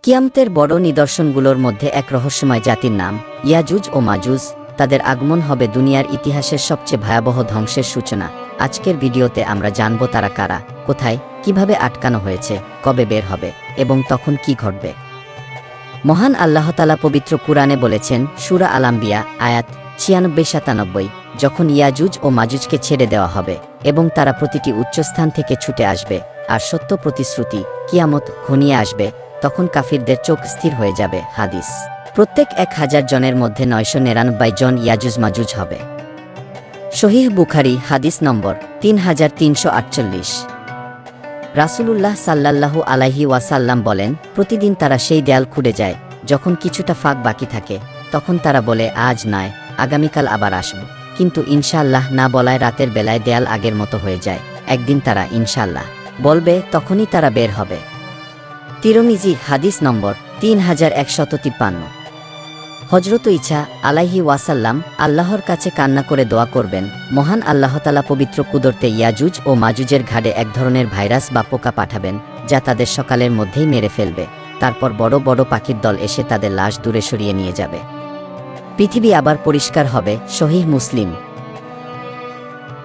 কিয়ামতের বড় নিদর্শনগুলোর মধ্যে এক রহস্যময় জাতির নাম ইয়াজুজ ও মাজুজ। তাদের আগমন হবে দুনিয়ার ইতিহাসের সবচেয়ে ভয়াবহ ধ্বংসের সূচনা। আজকের ভিডিওতে আমরা জানব তারা কারা, কোথায়, কিভাবে আটকানো হয়েছে, কবে বের হবে এবং তখন কি ঘটবে। মহান আল্লাহ তাআলা পবিত্র কুরআনে বলেছেন, সূরা আল-আম্বিয়া আয়াত ৯৬-৯৭, যখন ইয়াজুজ ও মাজুজকে ছেড়ে দেওয়া হবে এবং তারা প্রতিটি উচ্চস্থান থেকে ছুটে আসবে আর সত্য প্রতিশ্রুতি কিয়ামত ঘনিয়ে আসবে, তখন কাফিরদের চোখ স্থির হয়ে যাবে। হাদিস: প্রত্যেক ১,০০০ জনের মধ্যে ৯৯৯ জন ইয়াজুজ মাজুজ হবে। সহিহ বুখারী হাদিস নম্বর ৩৩৪৮। রাসূলুল্লাহ সাল্লাল্লাহু আলাইহি ওয়াসাল্লাম বলেন, প্রতিদিন তারা সেই দেয়াল খুঁড়ে যায় যখন কিছুটা ফাঁক বাকি থাকে। তখন তারা বলে, আজ নয়, আগামীকাল আবার আসব। কিন্তু ইনশাআল্লাহ না বলায় রাতের বেলায় দেয়াল আগের মতো হয়ে যায়। একদিন তারা ইনশাআল্লাহ বলবে, তখনই তারা বের হবে। তিরমিজি হাদিস নম্বর ৩১৫৩। হযরত ঈসা আলাইহি ওয়াসাল্লাম আল্লাহর কাছে কান্না করে দোয়া করবেন, মহান আল্লাহ তাআলা পবিত্র কুদরতে ইয়াজুজ ও মাজুজের ঘাড়ে এক ধরনের ভাইরাস বা পোকা পাঠাবেন, যা তাদের সকালের মধ্যেই মেরে ফেলবে। তারপর বড় বড় পাখির দল এসে তাদের লাশ দূরে সরিয়ে নিয়ে যাবে। পৃথিবী আবার পরিষ্কার হবে। সহিহ মুসলিম।